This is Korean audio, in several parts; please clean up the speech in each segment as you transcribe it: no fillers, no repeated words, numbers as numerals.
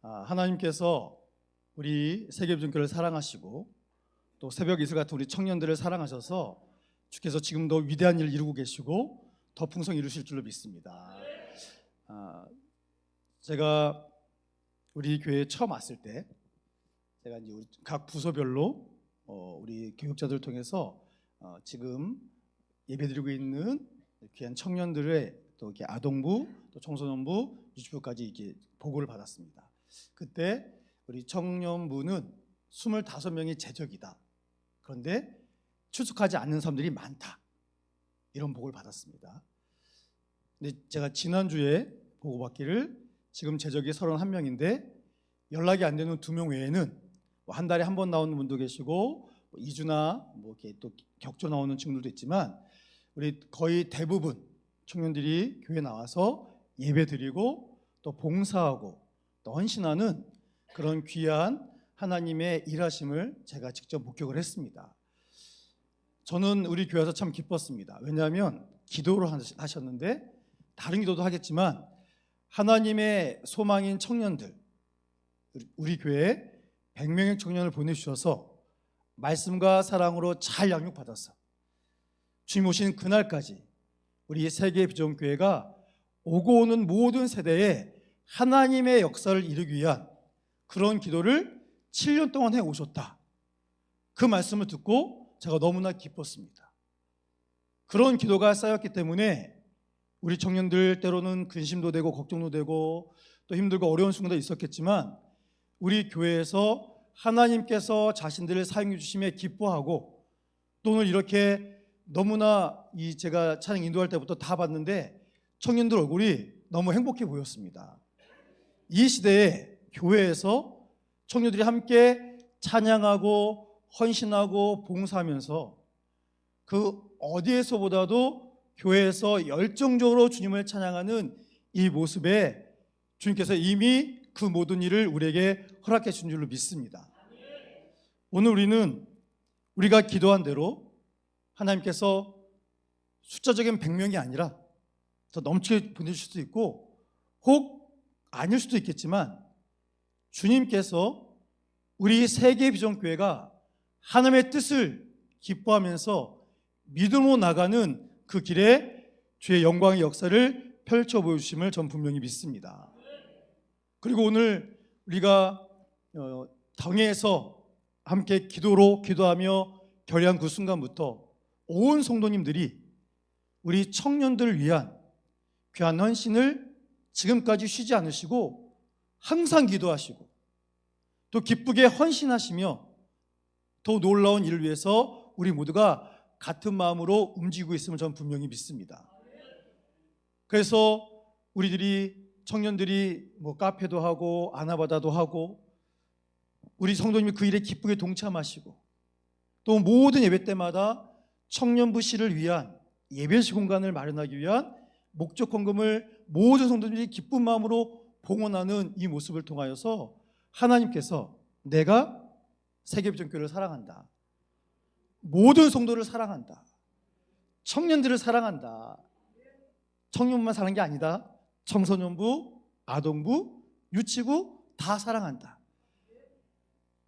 하나님께서 우리 세계비전교회를 사랑하시고 또 새벽 이슬 같은 우리 청년들을 사랑하셔서 주께서 지금도 위대한 일을 이루고 계시고 더 풍성히 이루실 줄로 믿습니다. 제가 우리 교회에 처음 왔을 때 제가 이제 우리 각 부서별로 우리 교육자들을 통해서 지금 예배드리고 있는 귀한 청년들의 또 이렇게 아동부, 또 청소년부, 유치부까지 이렇게 보고를 받았습니다. 그때 우리 청년부는 25명이 재적이다. 그런데 출석하지 않는 사람들이 많다. 이런 보고를 받았습니다. 근데 제가 지난주에 보고받기를 지금 재적이 31명인데 연락이 안 되는 2명 외에는 한 달에 한 번 나오는 분도 계시고 2주나 이렇게 또 격조 나오는 친구들도 있지만 우리 거의 대부분 청년들이 교회 나와서 예배드리고 또 봉사하고 또 헌신하는 그런 귀한 하나님의 일하심을 제가 직접 목격을 했습니다. 저는 우리 교회에서 참 기뻤습니다. 왜냐하면 기도를 하셨는데 다른 기도도 하겠지만 하나님의 소망인 청년들, 우리 교회에 100명의 청년을 보내주셔서 말씀과 사랑으로 잘 양육받아서 주님 오신 그날까지 우리 세계비전교회가 오고 오는 모든 세대에 하나님의 역사를 이루기 위한 그런 기도를 7년 동안 해오셨다. 그 말씀을 듣고 제가 너무나 기뻤습니다. 그런 기도가 쌓였기 때문에 우리 청년들 때로는 근심도 되고 걱정도 되고 또 힘들고 어려운 순간도 있었겠지만 우리 교회에서 하나님께서 자신들을 사용해 주심에 기뻐하고 또 오늘 이렇게 너무나 제가 찬양 인도할 때부터 다 봤는데 청년들 얼굴이 너무 행복해 보였습니다. 이 시대에 교회에서 청년들이 함께 찬양하고 헌신하고 봉사하면서 그 어디에서보다도 교회에서 열정적으로 주님을 찬양하는 이 모습에 주님께서 이미 그 모든 일을 우리에게 허락해 준 줄로 믿습니다. 오늘 우리는 우리가 기도한 대로 하나님께서 숫자적인 100명이 아니라 더 넘치게 보내주실 수도 있고 혹 아닐 수도 있겠지만 주님께서 우리 세계비전교회가 하나님의 뜻을 기뻐하면서 믿음으로 나가는 그 길에 주의 영광의 역사를 펼쳐 보여주심을 전 분명히 믿습니다. 그리고 오늘 우리가 당회에서 함께 기도하며 결의한 그 순간부터 온 성도님들이 우리 청년들을 위한 귀한 헌신을 지금까지 쉬지 않으시고 항상 기도하시고 또 기쁘게 헌신하시며 더 놀라운 일을 위해서 우리 모두가 같은 마음으로 움직이고 있음을 저는 분명히 믿습니다. 그래서 우리들이 청년들이 카페도 하고 아나바다도 하고 우리 성도님이 그 일에 기쁘게 동참하시고 또 모든 예배 때마다 청년부 씨를 위한 예배실 공간을 마련하기 위한 목적 헌금을 모든 성도들이 기쁜 마음으로 봉헌하는 이 모습을 통하여서 하나님께서 내가 세계비전교회를 사랑한다, 모든 성도를 사랑한다, 청년들을 사랑한다, 청년만 사랑하는 게 아니다, 청소년부, 아동부, 유치부 다 사랑한다.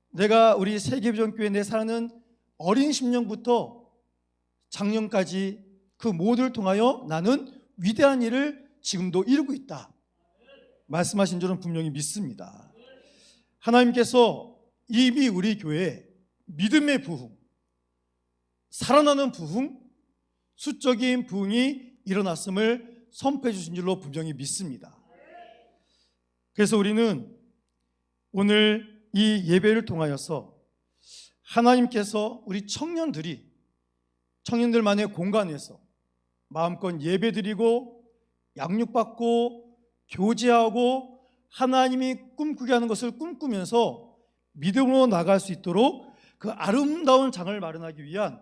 내가 우리 세계비전교회 내 사랑하는 어린 심령부터 작년까지 그 모두를 통하여 나는 위대한 일을 지금도 이루고 있다 말씀하신 줄은 분명히 믿습니다. 하나님께서 이미 우리 교회에 믿음의 부흥, 살아나는 부흥, 수적인 부흥이 일어났음을 선포해 주신 줄로 분명히 믿습니다. 그래서 우리는 오늘 이 예배를 통하여서 하나님께서 우리 청년들만의 공간에서 마음껏 예배드리고 양육받고 교제하고 하나님이 꿈꾸게 하는 것을 꿈꾸면서 믿음으로 나갈 수 있도록 그 아름다운 장을 마련하기 위한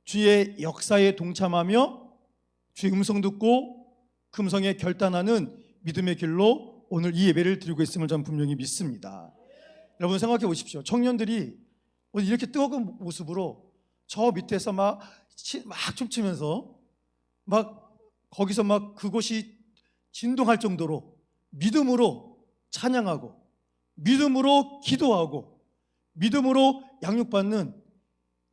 주의 역사에 동참하며 주의 음성 듣고 그 음성에 결단하는 믿음의 길로 오늘 이 예배를 드리고 있음을 저는 분명히 믿습니다. 여러분 생각해 보십시오. 청년들이 오늘 이렇게 뜨거운 모습으로 저 밑에서 막 춤추면서 거기서 그곳이 진동할 정도로 믿음으로 찬양하고 믿음으로 기도하고 믿음으로 양육받는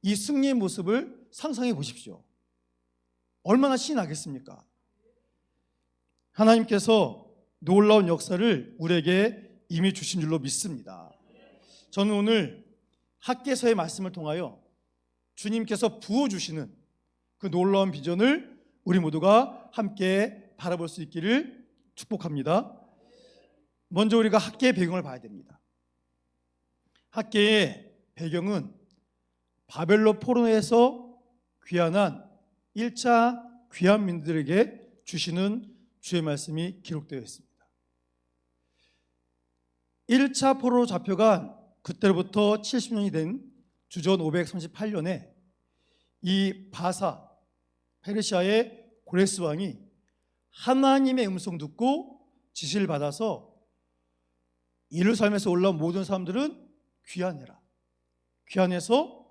이 승리의 모습을 상상해 보십시오. 얼마나 신이 나겠습니까? 하나님께서 놀라운 역사를 우리에게 이미 주신 줄로 믿습니다. 저는 오늘 학개서의 말씀을 통하여 주님께서 부어주시는 그 놀라운 비전을 우리 모두가 함께 바라볼 수 있기를 축복합니다. 먼저 우리가 학개의 배경을 봐야 됩니다. 학개의 배경은 바벨론 포로에서 귀환한 1차 귀환민들에게 주시는 주의 말씀이 기록되어 있습니다. 1차 포로로 잡혀간 그때로부터 70년이 된 주전 538년에 이 바사 페르시아의 고레스 왕이 하나님의 음성 듣고 지시를 받아서 예루살렘에서 올라온 모든 사람들은 귀환해라. 귀환해서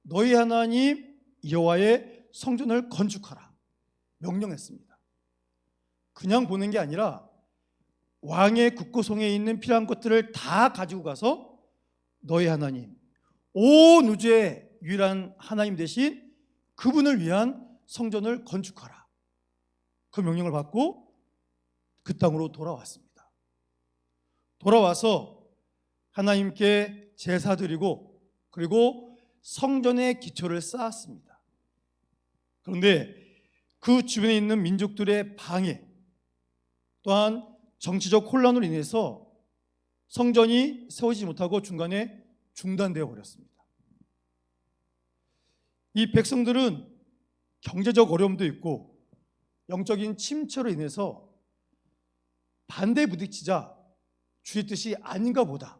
너희 하나님 여호와의 성전을 건축하라 명령했습니다. 그냥 보낸 게 아니라 왕의 국고성에 있는 필요한 것들을 다 가지고 가서 너희 하나님, 온 우주의 유일한 하나님 대신 그분을 위한 성전을 건축하라. 그 명령을 받고 그 땅으로 돌아왔습니다. 돌아와서 하나님께 제사 드리고 그리고 성전의 기초를 쌓았습니다. 그런데 그 주변에 있는 민족들의 방해 또한 정치적 혼란으로 인해서 성전이 세워지지 못하고 중간에 중단되어 버렸습니다. 이 백성들은 경제적 어려움도 있고 영적인 침체로 인해서 반대에 부딪히자 주의 뜻이 아닌가 보다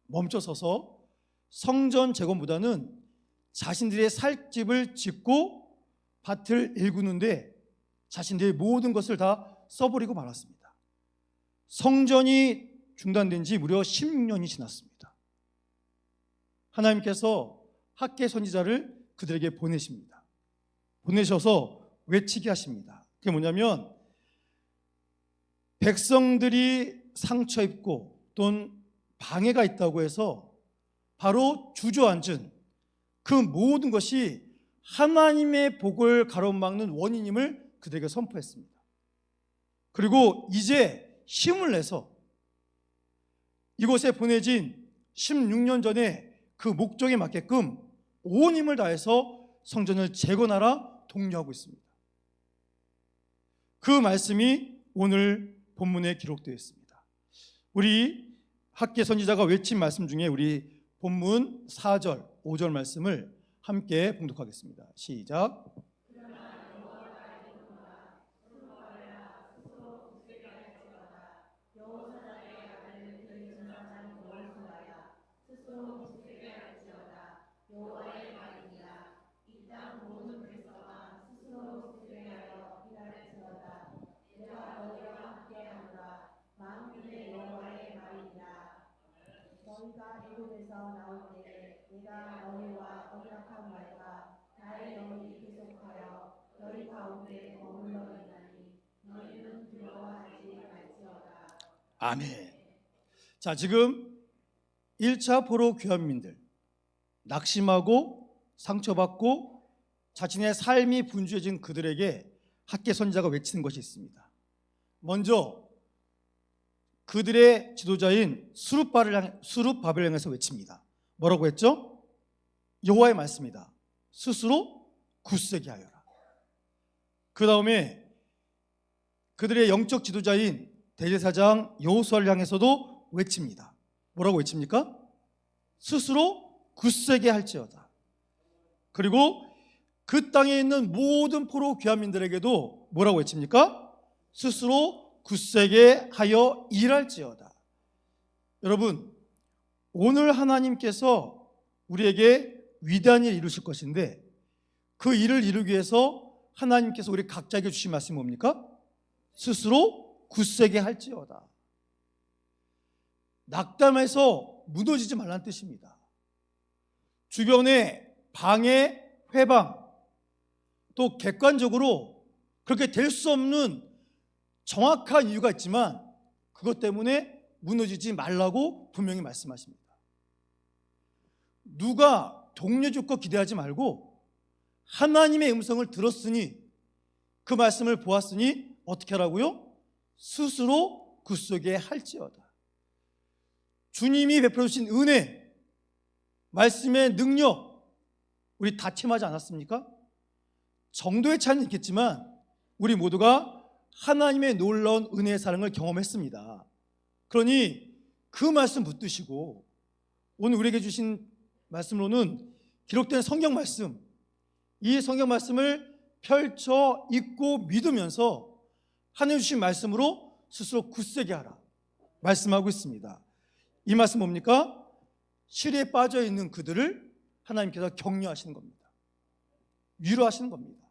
멈춰서서 성전 재건보다는 자신들의 살 집을 짓고 밭을 일구는데 자신들의 모든 것을 다 써버리고 말았습니다. 성전이 중단된 지 무려 16년이 지났습니다. 하나님께서 학개 선지자를 그들에게 보내십니다. 보내셔서 외치게 하십니다. 그게 뭐냐면 백성들이 상처 입고 또는 방해가 있다고 해서 바로 주저앉은 그 모든 것이 하나님의 복을 가로막는 원인임을 그들에게 선포했습니다. 그리고 이제 힘을 내서 이곳에 보내진 16년 전에 그 목적에 맞게끔 온 힘을 다해서 성전을 재건하라 독려하고 있습니다. 그 말씀이 오늘 본문에 기록되어 있습니다. 우리 학개 선지자가 외친 말씀 중에 우리 본문 4절, 5절 말씀을 함께 봉독하겠습니다. 시작. 너희가 애굽에서 나올 때에 내가 너희와 언약한 말과 나의 영이 계속하여 너희 가운데 머물러 있나니 너희는 두려워하지 말지어다. 아멘. 자, 지금 1차 포로 귀환민들 낙심하고 상처받고 자신의 삶이 분주해진 그들에게 학개 선지자가 외치는 것이 있습니다. 먼저 그들의 지도자인 수룹바벨을 향해서 외칩니다. 뭐라고 했죠? 여호와의 말씀이다. 스스로 굳세게 하여라. 그 다음에 그들의 영적 지도자인 대제사장 여호수아를 향해서도 외칩니다. 뭐라고 외칩니까? 스스로 굳세게 할지어다. 그리고 그 땅에 있는 모든 포로 귀환민들에게도 뭐라고 외칩니까? 스스로 굳세게 하여 일할지어다. 여러분, 오늘 하나님께서 우리에게 위대한 일을 이루실 것인데 그 일을 이루기 위해서 하나님께서 우리 각자에게 주신 말씀이 뭡니까? 스스로 굳세게 할지어다. 낙담해서 무너지지 말라는 뜻입니다. 주변에 방해, 회방, 또 객관적으로 그렇게 될 수 없는 정확한 이유가 있지만 그것 때문에 무너지지 말라고 분명히 말씀하십니다. 누가 동료 줄 것 기대하지 말고 하나님의 음성을 들었으니 그 말씀을 보았으니 어떻게 하라고요? 스스로 굳세게 할지어다. 주님이 베풀어 주신 은혜, 말씀의 능력, 우리 다 체험하지 않았습니까? 정도의 차이는 있겠지만 우리 모두가 하나님의 놀라운 은혜의 사랑을 경험했습니다. 그러니 그 말씀 붙드시고 오늘 우리에게 주신 말씀으로는 기록된 성경 말씀, 이 성경 말씀을 펼쳐 읽고 믿으면서 하나님 주신 말씀으로 스스로 굳세게 하라 말씀하고 있습니다. 이 말씀 뭡니까? 시리에 빠져 있는 그들을 하나님께서 격려하시는 겁니다. 위로하시는 겁니다.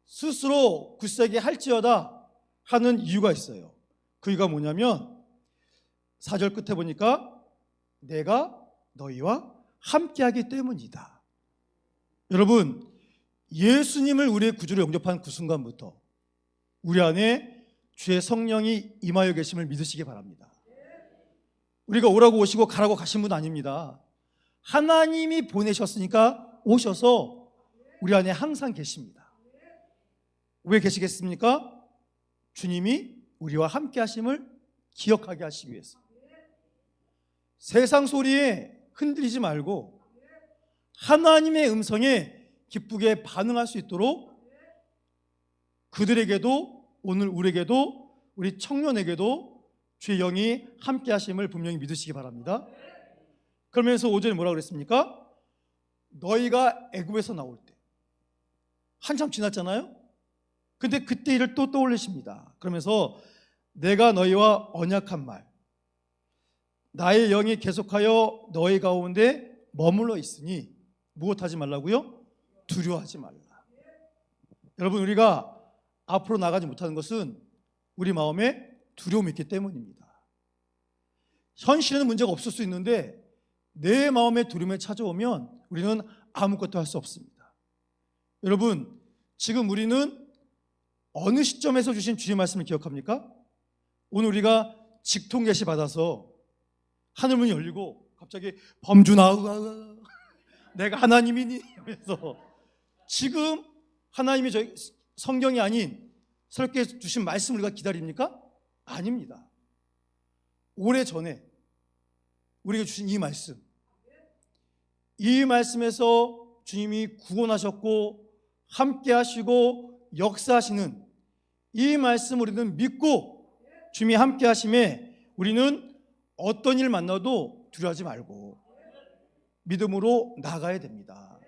스스로 굳세게 할지어다 하는 이유가 있어요. 그 이유가 뭐냐면 4절 끝에 보니까 내가 너희와 함께하기 때문이다. 여러분, 예수님을 우리의 구주로 영접한 그 순간부터 우리 안에 주의 성령이 임하여 계심을 믿으시기 바랍니다. 우리가 오라고 오시고 가라고 가신 분 아닙니다. 하나님이 보내셨으니까 오셔서 우리 안에 항상 계십니다. 왜 계시겠습니까? 주님이 우리와 함께 하심을 기억하게 하시기 위해서. 세상 소리에 흔들리지 말고 하나님의 음성에 기쁘게 반응할 수 있도록 그들에게도 오늘 우리에게도 우리 청년에게도 주의 영이 함께 하심을 분명히 믿으시기 바랍니다. 그러면서 5절에 뭐라고 그랬습니까? 너희가 애굽에서 나올 때 한참 지났잖아요. 근데 그때 일을 또 떠올리십니다. 그러면서 내가 너희와 언약한 말, 나의 영이 계속하여 너희 가운데 머물러 있으니 무엇하지 말라고요? 두려워하지 말라. 여러분, 우리가 앞으로 나가지 못하는 것은 우리 마음에 두려움이 있기 때문입니다. 현실에는 문제가 없을 수 있는데 내 마음에 두려움이 찾아오면 우리는 아무것도 할 수 없습니다. 여러분, 지금 우리는 어느 시점에서 주신 주의 말씀을 기억합니까? 오늘 우리가 직통 계시 받아서 하늘문이 열리고 갑자기 범준아 내가 하나님이니 하면서 지금 하나님이 저희 성경이 아닌 새롭게 주신 말씀을 우리가 기다립니까? 아닙니다. 오래전에 우리에게 주신 이 말씀, 이 말씀에서 주님이 구원하셨고 함께 하시고 역사하시는 이 말씀 우리는 믿고 주님이 함께 하심에 우리는 어떤 일 만나도 두려워하지 말고 믿음으로 나가야 됩니다.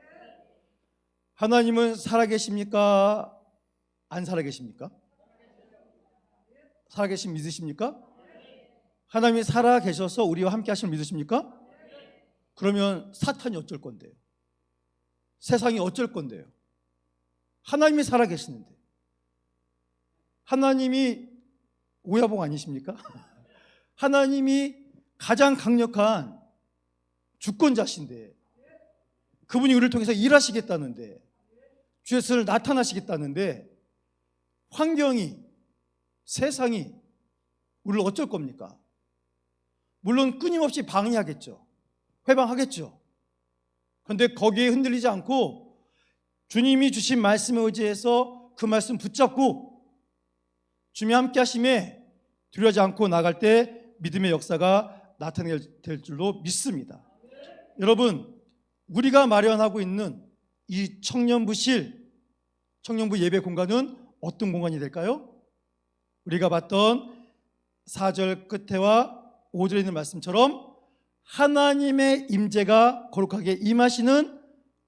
하나님은 살아계십니까? 안 살아계십니까? 살아계심 믿으십니까? 하나님이 살아계셔서 우리와 함께 하심을 믿으십니까? 그러면 사탄이 어쩔 건데요? 세상이 어쩔 건데요? 하나님이 살아계시는데 하나님이 오야봉 아니십니까? 하나님이 가장 강력한 주권자신데 그분이 우리를 통해서 일하시겠다는데 주의 선을 나타나시겠다는데 환경이 세상이 우리를 어쩔 겁니까? 물론 끊임없이 방해하겠죠. 회방하겠죠. 그런데 거기에 흔들리지 않고 주님이 주신 말씀에 의지해서 그 말씀 붙잡고 주님이 함께 하심에 두려워하지 않고 나갈 때 믿음의 역사가 나타나게 될 줄로 믿습니다. 여러분, 우리가 마련하고 있는 이 청년부실, 청년부 예배 공간은 어떤 공간이 될까요? 우리가 봤던 4절 끝에와 5절에 있는 말씀처럼 하나님의 임재가 거룩하게 임하시는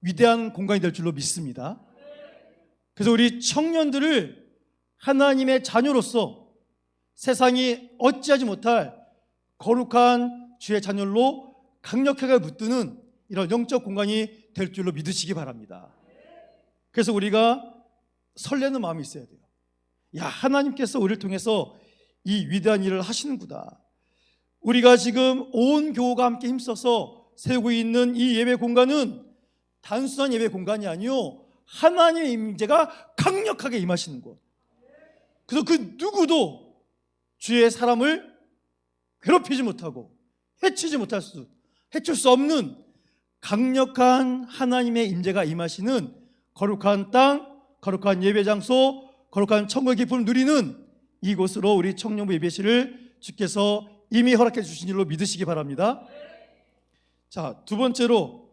위대한 공간이 될 줄로 믿습니다. 그래서 우리 청년들을 하나님의 자녀로서 세상이 어찌하지 못할 거룩한 주의 자녀로 강력하게 붙드는 이런 영적 공간이 될 줄로 믿으시기 바랍니다. 그래서 우리가 설레는 마음이 있어야 돼요. 야, 하나님께서 우리를 통해서 이 위대한 일을 하시는구나. 우리가 지금 온 교우가 함께 힘써서 세우고 있는 이 예배 공간은 단순한 예배 공간이 아니요 하나님의 임재가 강력하게 임하시는 곳. 그래서 그 누구도 주의 사람을 괴롭히지 못하고 해칠 수 없는 강력한 하나님의 임재가 임하시는 거룩한 땅, 거룩한 예배 장소, 거룩한 천국의 기쁨을 누리는 이곳으로 우리 청년부 예배실을 주께서 이미 허락해 주신 줄로 믿으시기 바랍니다. 자, 두 번째로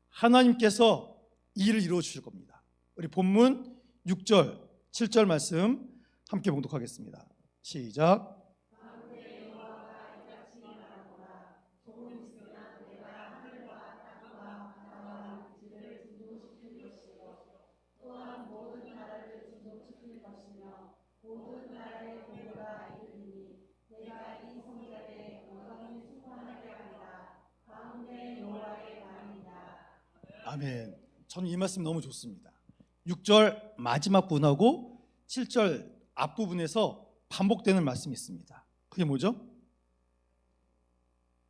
하나님께서 이 일을 이루어 주실 겁니다. 우리 본문 6절, 7절 말씀 함께 봉독하겠습니다. 시작. 아멘. 저는 이 말씀 너무 좋습니다. 6절 마지막 부분하고 7절 앞부분에서 반복되는 말씀이 있습니다. 그게 뭐죠?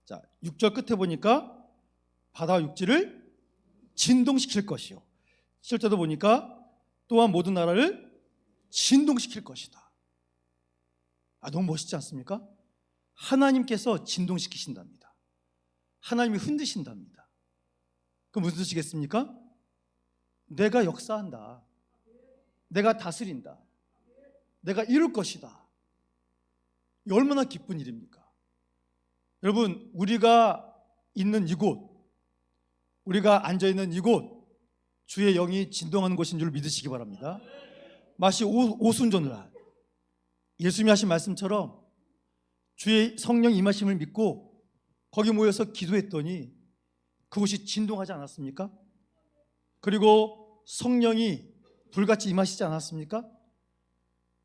자, 6절 끝에 보니까 바다와 육지를 진동시킬 것이요, 7절도 보니까 또한 모든 나라를 진동시킬 것이다. 너무 멋있지 않습니까? 하나님께서 진동시키신답니다. 하나님이 흔드신답니다. 그럼 무슨 뜻이겠습니까? 내가 역사한다. 내가 다스린다. 내가 이룰 것이다. 이 얼마나 기쁜 일입니까? 여러분, 우리가 있는 이곳, 우리가 앉아있는 이곳, 주의 영이 진동하는 곳인 줄 믿으시기 바랍니다. 마치 오순절날 예수님이 하신 말씀처럼 주의 성령 임하심을 믿고 거기 모여서 기도했더니 그곳이 진동하지 않았습니까? 그리고 성령이 불같이 임하시지 않았습니까?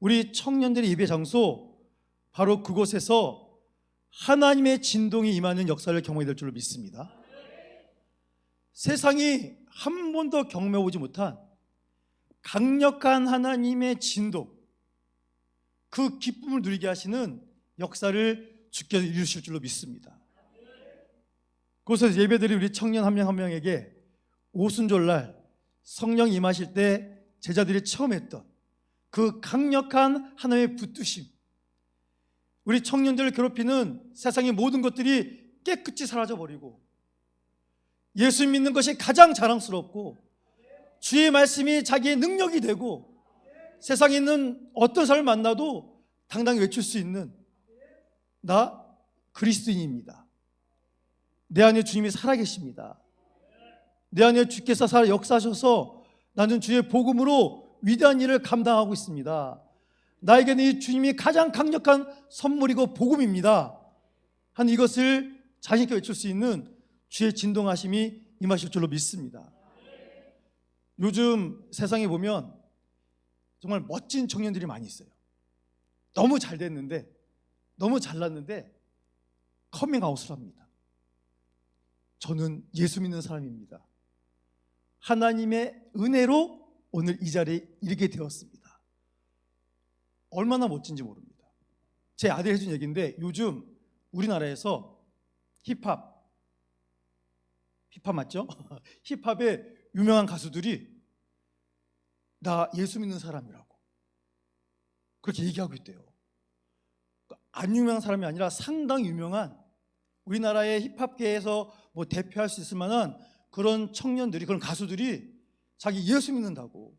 우리 청년들의 예배 장소, 바로 그곳에서 하나님의 진동이 임하는 역사를 경험해야 될 줄로 믿습니다. 세상이 한 번도 경험해보지 못한 강력한 하나님의 진동, 그 기쁨을 누리게 하시는 역사를 주께서 이루실 줄로 믿습니다. 그곳에서 예배드린 우리 청년 한 명 한 명에게 오순절날 성령 임하실 때 제자들이 처음 했던 그 강력한 하나님의 붙드심, 우리 청년들을 괴롭히는 세상의 모든 것들이 깨끗이 사라져버리고 예수 믿는 것이 가장 자랑스럽고 주의 말씀이 자기의 능력이 되고 세상에 있는 어떤 사람을 만나도 당당히 외칠 수 있는, 나 그리스도인입니다. 내 안에 주님이 살아계십니다. 내 안에 주께서 역사하셔서 나는 주의 복음으로 위대한 일을 감당하고 있습니다. 나에게는 이 주님이 가장 강력한 선물이고 복음입니다 하는 이것을 자신 있게 외칠 수 있는 주의 진동하심이 임하실 줄로 믿습니다. 요즘 세상에 보면 정말 멋진 청년들이 많이 있어요. 너무 잘 됐는데, 너무 잘났는데 커밍아웃을 합니다. 저는 예수 믿는 사람입니다. 하나님의 은혜로 오늘 이 자리에 이르게 되었습니다. 얼마나 멋진지 모릅니다. 제 아들이 해준 얘기인데, 요즘 우리나라에서 힙합 맞죠? 힙합의 유명한 가수들이 나 예수 믿는 사람이라고 그렇게 얘기하고 있대요. 안 유명한 사람이 아니라 상당히 유명한, 우리나라의 힙합계에서 뭐 대표할 수 있을 만한 그런 청년들이, 그런 가수들이 자기 예수 믿는다고.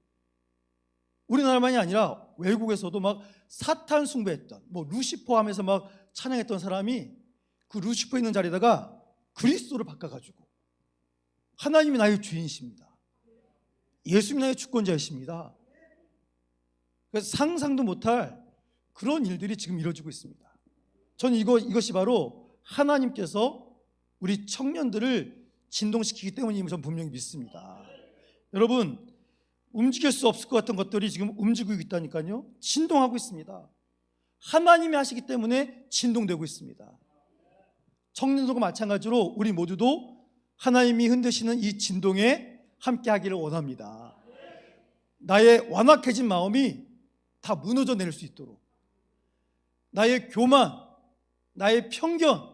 우리나라만이 아니라 외국에서도 막 사탄 숭배했던, 뭐 루시퍼 하면서 막 찬양했던 사람이 그 루시퍼 있는 자리에다가 그리스도를 바꿔가지고 하나님이 나의 주인이십니다, 예수님이 나의 주권자이십니다. 그래서 상상도 못할 그런 일들이 지금 이루어지고 있습니다. 저는 이것이 바로 하나님께서 우리 청년들을 진동시키기 때문임을 저는 분명히 믿습니다. 여러분, 움직일 수 없을 것 같은 것들이 지금 움직이고 있다니까요. 진동하고 있습니다. 하나님이 하시기 때문에 진동되고 있습니다. 청년들과 마찬가지로 우리 모두도 하나님이 흔드시는 이 진동에 함께 하기를 원합니다. 나의 완악해진 마음이 다 무너져 내릴 수 있도록, 나의 교만, 나의 편견,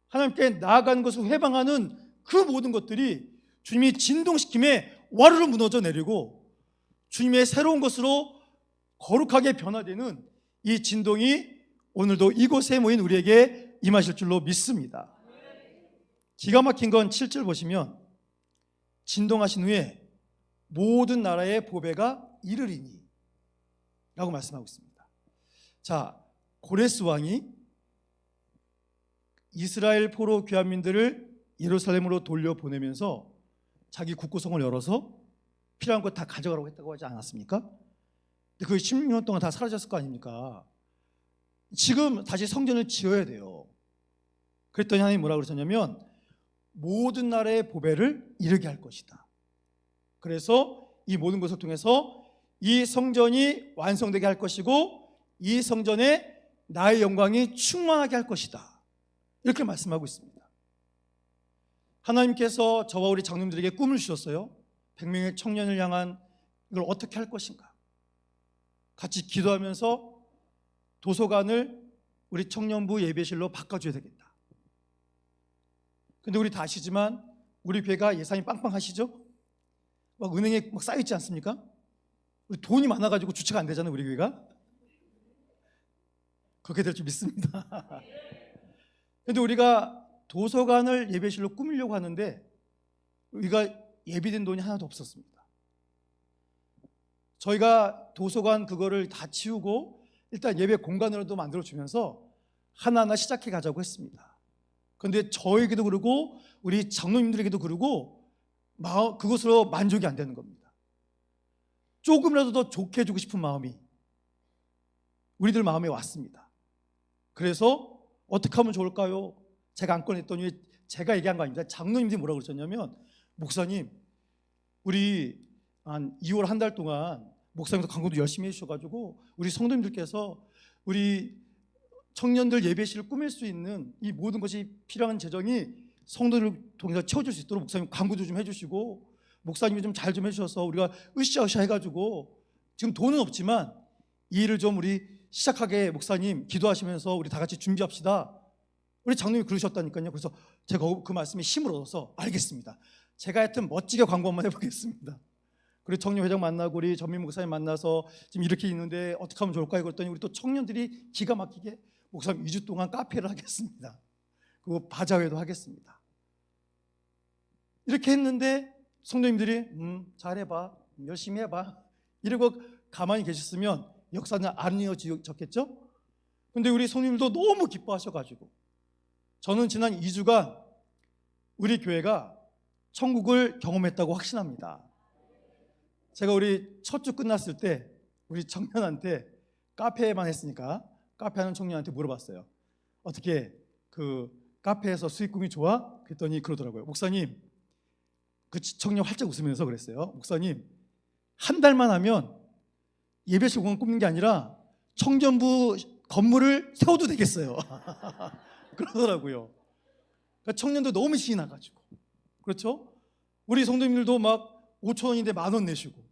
하나님께 나아가는 것을 회방하는 그 모든 것들이 주님이 진동시킴에 와르르 무너져 내리고 주님의 새로운 것으로 거룩하게 변화되는 이 진동이 오늘도 이곳에 모인 우리에게 임하실 줄로 믿습니다. 기가 막힌 건 7절 보시면 진동하신 후에 모든 나라의 보배가 이르리니 라고 말씀하고 있습니다. 자, 고레스 왕이 이스라엘 포로 귀환민들을 예루살렘으로 돌려보내면서 자기 국고성을 열어서 필요한 것 다 가져가라고 했다고 하지 않았습니까? 근데 그 16년 동안 다 사라졌을 거 아닙니까? 지금 다시 성전을 지어야 돼요. 그랬더니 하나님이 뭐라고 그러셨냐면 모든 나라의 보배를 이르게 할 것이다. 그래서 이 모든 것을 통해서 이 성전이 완성되게 할 것이고 이 성전에 나의 영광이 충만하게 할 것이다. 이렇게 말씀하고 있습니다. 하나님께서 저와 우리 장로님들에게 꿈을 주셨어요. 100명의 청년을 향한 이걸 어떻게 할 것인가. 같이 기도하면서 도서관을 우리 청년부 예배실로 바꿔줘야 되겠다. 근데 우리 다 아시지만 우리 교회가 예산이 빵빵하시죠? 막 은행에 막 쌓여있지 않습니까? 우리 돈이 많아가지고 주체가 안 되잖아요, 우리 교회가. 그렇게 될 줄 믿습니다. 근데 우리가 도서관을 예배실로 꾸미려고 하는데 우리가 예비된 돈이 하나도 없었습니다. 저희가 도서관 그거를 다 치우고 일단 예배 공간으로도 만들어주면서 하나하나 시작해 가자고 했습니다. 그런데 저에게도 그러고 우리 장로님들에게도 그러고 그것으로 만족이 안 되는 겁니다. 조금이라도 더 좋게 해주고 싶은 마음이 우리들 마음에 왔습니다. 그래서 어떻게 하면 좋을까요? 제가 안 꺼냈더니 제가 얘기한 거 아닙니다. 장로님들이 뭐라고 그러셨냐면 목사님 우리 한 2월 한 달 동안 목사님도 강구도 열심히 해주셔가지고 우리 성도님들께서 우리 청년들 예배실을 꾸밀 수 있는 이 모든 것이 필요한 재정이 성도를 통해서 채워줄 수 있도록 목사님 강구도 좀 해주시고 목사님이 좀 잘 좀 해주셔서 우리가 으쌰으쌰 해가지고 지금 돈은 없지만 이 일을 좀 우리 시작하게 목사님 기도하시면서 우리 다 같이 준비합시다. 우리 장로님이 그러셨다니까요. 그래서 제가 그 말씀에 힘을 얻어서 알겠습니다. 제가 하여튼 멋지게 광고 한번 해보겠습니다. 그리고 청년회장 만나고 우리 전민 목사님 만나서 지금 이렇게 있는데 어떻게 하면 좋을까요? 그랬더니 우리 또 청년들이 기가 막히게 목사님 2주 동안 카페를 하겠습니다. 그리고 바자회도 하겠습니다. 이렇게 했는데 성도님들이 잘해봐, 열심히 해봐 이러고 가만히 계셨으면 역사는 안 이어졌겠죠? 근데 우리 성도님들도 너무 기뻐하셔가지고 저는 지난 2주간 우리 교회가 천국을 경험했다고 확신합니다. 제가 우리 첫 주 끝났을 때 우리 청년한테 카페만 했으니까 카페하는 청년한테 물어봤어요. 어떻게 그 카페에서 수익금이 좋아? 그랬더니 그러더라고요. 목사님, 그 청년 활짝 웃으면서 그랬어요. 목사님, 한 달만 하면 예배실 공간 꾸미는 게 아니라 청년부 건물을 세워도 되겠어요. 그러더라고요. 그러니까 청년도 너무 신이 나가지고. 그렇죠? 우리 성도님들도 막 5,000원인데 10,000원 내시고.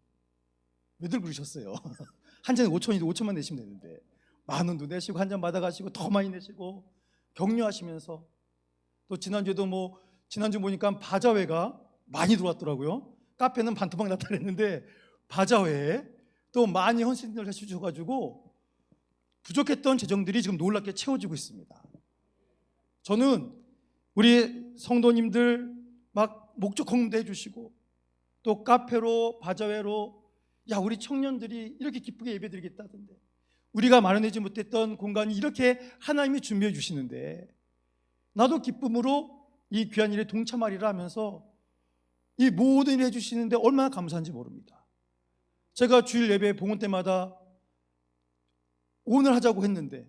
왜들 그러셨어요? 한 잔에 5,000원인데 5,000만 내시면 되는데 10,000원도 내시고 한 잔 받아가시고 더 많이 내시고 격려하시면서 또 지난주 보니까 바자회가 많이 들어왔더라고요. 카페는 반토막 나타냈는데 바자회에 또 많이 헌신을 해주셔가지고 부족했던 재정들이 지금 놀랍게 채워지고 있습니다. 저는 우리 성도님들 막 목적 공부도 해주시고 또 카페로 바자회로 야 우리 청년들이 이렇게 기쁘게 예배드리겠다던데 우리가 마련하지 못했던 공간이 이렇게 하나님이 준비해 주시는데 나도 기쁨으로 이 귀한 일에 동참하리라 하면서 이 모든 일을 해주시는데 얼마나 감사한지 모릅니다. 제가 주일 예배 봉헌 때마다 오늘 하자고 했는데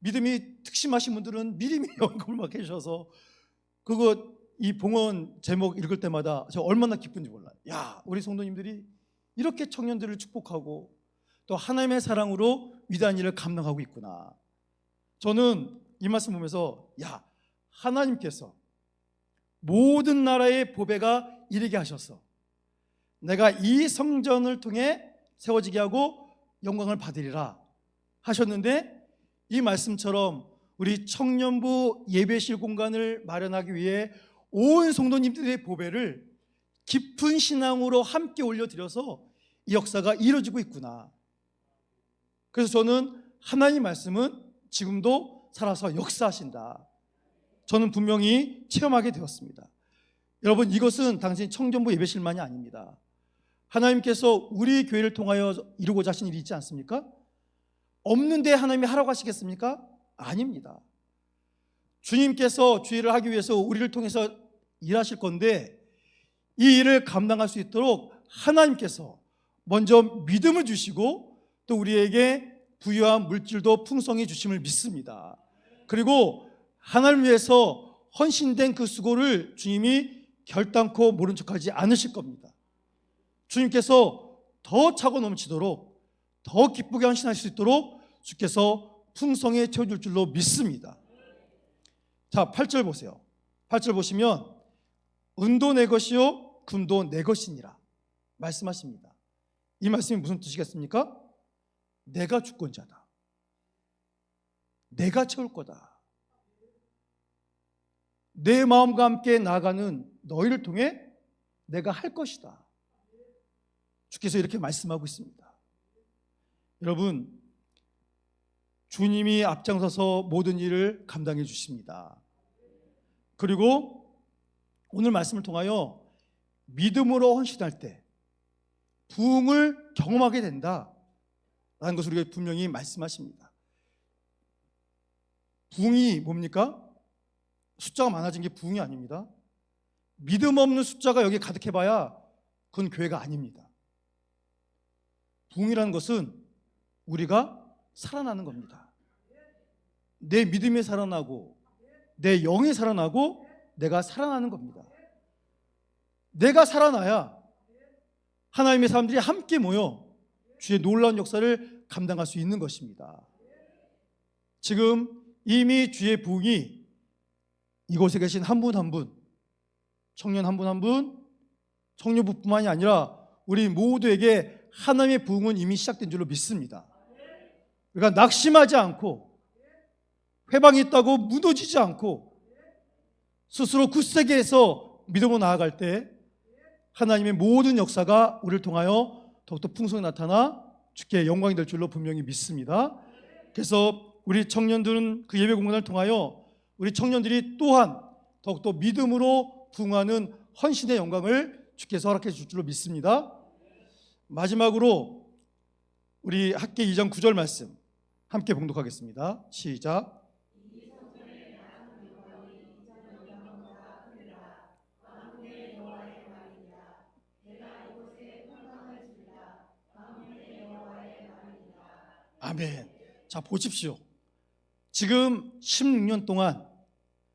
믿음이 특심하신 분들은 미리미리 언급을 막 해주셔서 이 봉헌 제목 읽을 때마다 제가 얼마나 기쁜지 몰라요. 야 우리 성도님들이 이렇게 청년들을 축복하고 또 하나님의 사랑으로 위대한 일을 감당하고 있구나. 저는 이 말씀 보면서 야 하나님께서 모든 나라의 보배가 이르게 하셔서 내가 이 성전을 통해 세워지게 하고 영광을 받으리라 하셨는데 이 말씀처럼 우리 청년부 예배실 공간을 마련하기 위해 온 성도님들의 보배를 깊은 신앙으로 함께 올려드려서 이 역사가 이루어지고 있구나. 그래서 저는 하나님 말씀은 지금도 살아서 역사하신다. 저는 분명히 체험하게 되었습니다. 여러분, 이것은 당신 청년부 예배실만이 아닙니다. 하나님께서 우리 교회를 통하여 이루고자 하신 일이 있지 않습니까? 없는데 하나님이 하라고 하시겠습니까? 아닙니다. 주님께서 주일을 하기 위해서 우리를 통해서 일하실 건데 이 일을 감당할 수 있도록 하나님께서 먼저 믿음을 주시고 또 우리에게 부유한 물질도 풍성히 주심을 믿습니다. 그리고 하나님을 위해서 헌신된 그 수고를 주님이 결단코 모른 척하지 않으실 겁니다. 주님께서 더 차고 넘치도록 더 기쁘게 헌신하실 수 있도록 주께서 풍성히 채워줄 줄로 믿습니다. 자, 8절 보세요. 8절 보시면 은도 내 것이요 금도 내 것이니라 말씀하십니다. 이 말씀이 무슨 뜻이겠습니까? 내가 주권자다. 내가 채울 거다. 내 마음과 함께 나아가는 너희를 통해 내가 할 것이다. 주께서 이렇게 말씀하고 있습니다. 여러분, 주님이 앞장서서 모든 일을 감당해 주십니다. 그리고 오늘 말씀을 통하여 믿음으로 헌신할 때 부흥을 경험하게 된다라는 것을 우리가 분명히 말씀하십니다. 부흥이 뭡니까? 숫자가 많아진 게 부흥이 아닙니다. 믿음 없는 숫자가 여기에 가득해봐야 그건 교회가 아닙니다. 부흥이라는 것은 우리가 살아나는 겁니다. 내 믿음이 살아나고 내 영이 살아나고 내가 살아나는 겁니다. 내가 살아나야 하나님의 사람들이 함께 모여 주의 놀라운 역사를 감당할 수 있는 것입니다. 지금 이미 주의 부흥이 이곳에 계신 한 분 한 분, 청년 한 분 한 분, 청년부뿐만이 아니라 우리 모두에게 하나님의 부흥은 이미 시작된 줄로 믿습니다. 그러니까 낙심하지 않고 회방이 있다고 무너지지 않고 스스로 굳세게 해서 믿음으로 나아갈 때 하나님의 모든 역사가 우리를 통하여 더욱더 풍성히 나타나 주께 영광이 될 줄로 분명히 믿습니다. 그래서 우리 청년들은 그 예배 공간을 통하여 우리 청년들이 또한 더욱더 믿음으로 부흥하는 헌신의 영광을 주께서 허락해 줄 줄로 믿습니다. 마지막으로 우리 학계 2장 9절 말씀 함께 봉독하겠습니다. 시작. 아멘. 자, 보십시오. 지금 16년 동안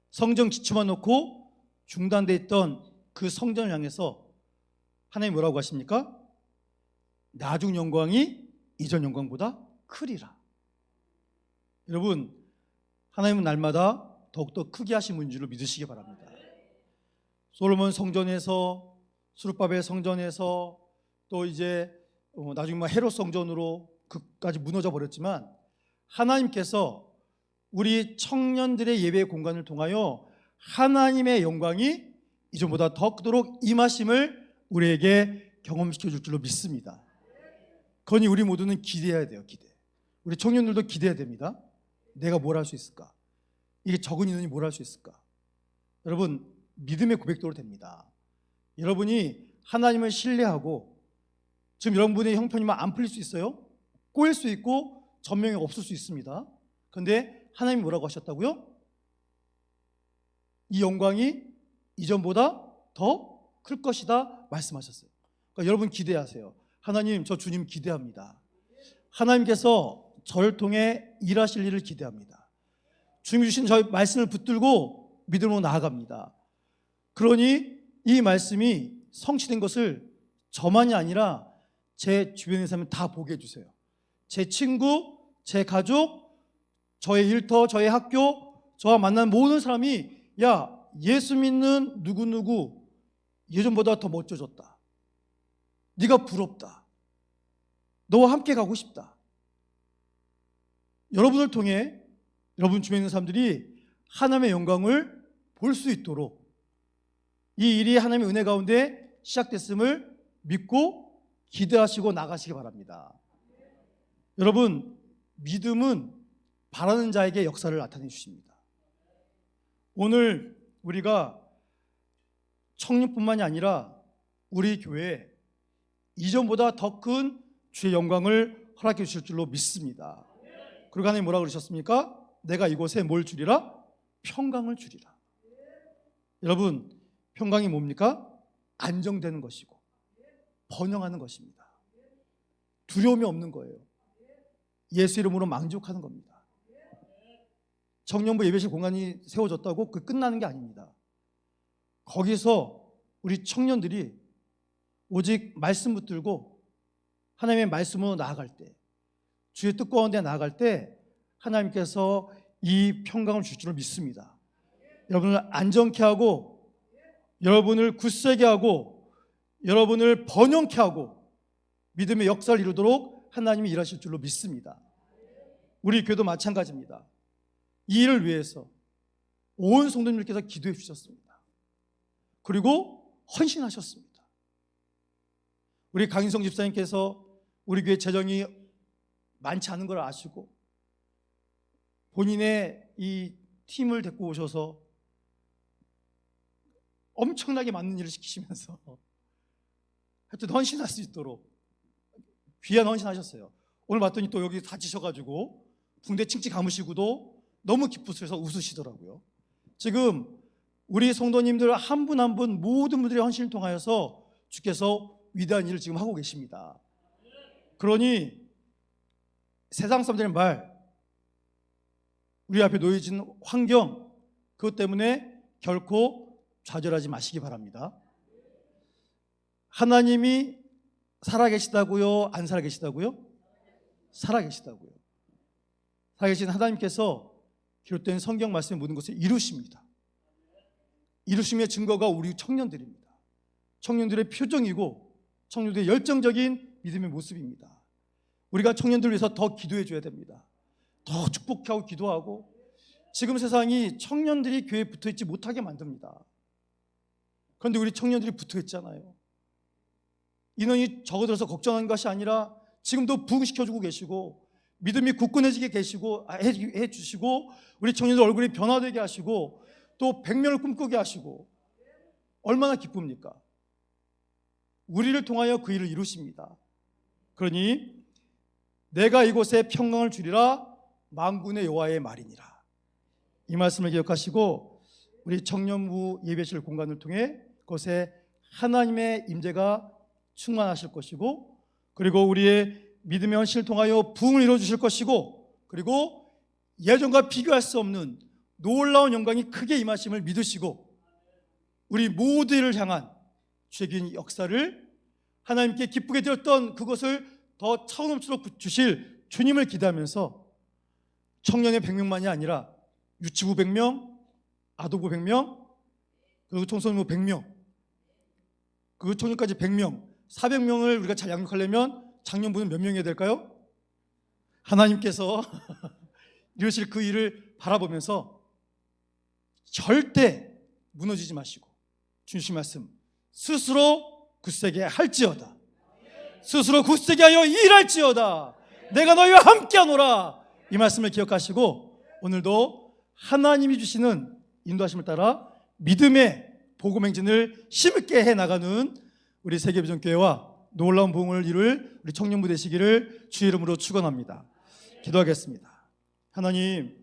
성경 지침만 놓고 중단되어 있던 그 성전을 향해서 하나님 뭐라고 하십니까? 나중 영광이 이전 영광보다 크리라. 여러분, 하나님은 날마다 더욱더 크게 하신 분인 줄로 믿으시기 바랍니다. 솔로몬 성전에서, 수르바벨 성전에서, 또 이제 나중에 헤롯 성전으로 그까지 무너져 버렸지만 하나님께서 우리 청년들의 예배 공간을 통하여 하나님의 영광이 이전보다 더 크도록 임하심을 우리에게 경험시켜 줄 줄로 믿습니다. 그러니 우리 모두는 기대해야 돼요. 우리 청년들도 기대해야 됩니다. 내가 뭘 할 수 있을까? 이게 적은 인원이 뭘 할 수 있을까? 여러분, 믿음의 고백도로 됩니다. 여러분이 하나님을 신뢰하고 지금 여러분의 형편이면 안 풀릴 수 있어요. 꼬일 수 있고 전명이 없을 수 있습니다. 그런데 하나님이 뭐라고 하셨다고요? 이 영광이 이전보다 더 클 것이다 말씀하셨어요. 그러니까 여러분 기대하세요. 하나님, 저 주님 기대합니다. 하나님께서 저를 통해 일하실 일을 기대합니다. 주님이 주신 저희 말씀을 붙들고 믿음으로 나아갑니다. 그러니 이 말씀이 성취된 것을 저만이 아니라 제 주변의 사람을 다 보게 해주세요. 제 친구, 제 가족, 저의 일터, 저의 학교, 저와 만난 모든 사람이 야, 예수 믿는 누구누구 예전보다 더 멋져졌다. 네가 부럽다. 너와 함께 가고 싶다. 여러분을 통해 여러분 주변에 있는 사람들이 하나님의 영광을 볼 수 있도록 이 일이 하나님의 은혜 가운데 시작됐음을 믿고 기대하시고 나가시기 바랍니다. 여러분, 믿음은 바라는 자에게 역사를 나타내 주십니다. 오늘 우리가 청년뿐만이 아니라 우리 교회에 이전보다 더 큰 주의 영광을 허락해 주실 줄로 믿습니다. 그리고 하나님 뭐라고 그러셨습니까? 내가 이곳에 뭘 주리라? 평강을 주리라. 여러분, 평강이 뭡니까? 안정되는 것이고 번영하는 것입니다. 두려움이 없는 거예요. 예수 이름으로 만족하는 겁니다. 청년부 예배실 공간이 세워졌다고 그 끝나는 게 아닙니다. 거기서 우리 청년들이 오직 말씀 붙들고 하나님의 말씀으로 나아갈 때, 주의 뜻 가운데 나아갈 때 하나님께서 이 평강을 줄 줄을 믿습니다. 여러분을 안정케 하고, 여러분을 굳세게 하고, 여러분을 번영케 하고 믿음의 역사를 이루도록 하나님이 일하실 줄로 믿습니다. 우리 교회도 마찬가지입니다. 이 일을 위해서 온 성도님들께서 기도해 주셨습니다. 그리고 헌신하셨습니다. 우리 강인성 집사님께서 우리 교회 재정이 많지 않은 걸 아시고 본인의 이 팀을 데리고 오셔서 엄청나게 많은 일을 시키시면서 하여튼 헌신할 수 있도록 귀한 헌신하셨어요. 오늘 봤더니 또 여기 다치셔가지고 붕대 칭칭 감으시고도 너무 기쁘셔서 웃으시더라고요. 지금 우리 성도님들 한 분 한 분 모든 분들의 헌신을 통하여서 주께서 위대한 일을 지금 하고 계십니다. 그러니 세상 사람들의 말, 우리 앞에 놓여진 환경, 그것 때문에 결코 좌절하지 마시기 바랍니다. 하나님이 살아계시다고요? 안 살아계시다고요? 살아계시다고요. 살아계신 하나님께서 기록된 성경 말씀의 모든 것을 이루십니다. 이루심의 증거가 우리 청년들입니다. 청년들의 표정이고 청년들의 열정적인 믿음의 모습입니다. 우리가 청년들을 위해서 더 기도해 줘야 됩니다. 더 축복하고 기도하고, 지금 세상이 청년들이 교회에 붙어있지 못하게 만듭니다. 그런데 우리 청년들이 붙어있잖아요. 인원이 적어들어서 걱정하는 것이 아니라 지금도 부흥시켜주고 계시고 믿음이 굳건해지게 해주시고 우리 청년들 얼굴이 변화되게 하시고 또 100명을 꿈꾸게 하시고 얼마나 기쁩니까? 우리를 통하여 그 일을 이루십니다. 그러니 내가 이곳에 평강을 주리라 만군의 여호와의 말이니라. 이 말씀을 기억하시고 우리 청년부 예배실 공간을 통해 그곳에 하나님의 임재가 충만하실 것이고, 그리고 우리의 믿음의 헌신을 통하여 부흥을 이루어주실 것이고, 그리고 예전과 비교할 수 없는 놀라운 영광이 크게 임하심을 믿으시고 우리 모두를 향한 주의 역사를 하나님께 기쁘게 드렸던 그것을 더 차원넘치도록 주실 주님을 기대하면서 청년의 100명만이 아니라 유치부 100명, 아동부 100명, 그리고 청소년부 100명, 그 청년까지 100명, 400명을 우리가 잘 양육하려면 장년부는 몇 명이어야 될까요? 하나님께서 이루실 그 일을 바라보면서 절대 무너지지 마시고 주신 말씀, 스스로 굳세게 할지어다, 스스로 굳세게 하여 일할지어다, 내가 너희와 함께하노라. 이 말씀을 기억하시고 오늘도 하나님이 주시는 인도하심을 따라 믿음의 복음 행진을 힘있게 해나가는 우리 세계비전교회와 놀라운 부흥을 이룰 우리 청년부 되시기를 주의 이름으로 축원합니다. 기도하겠습니다. 하나님,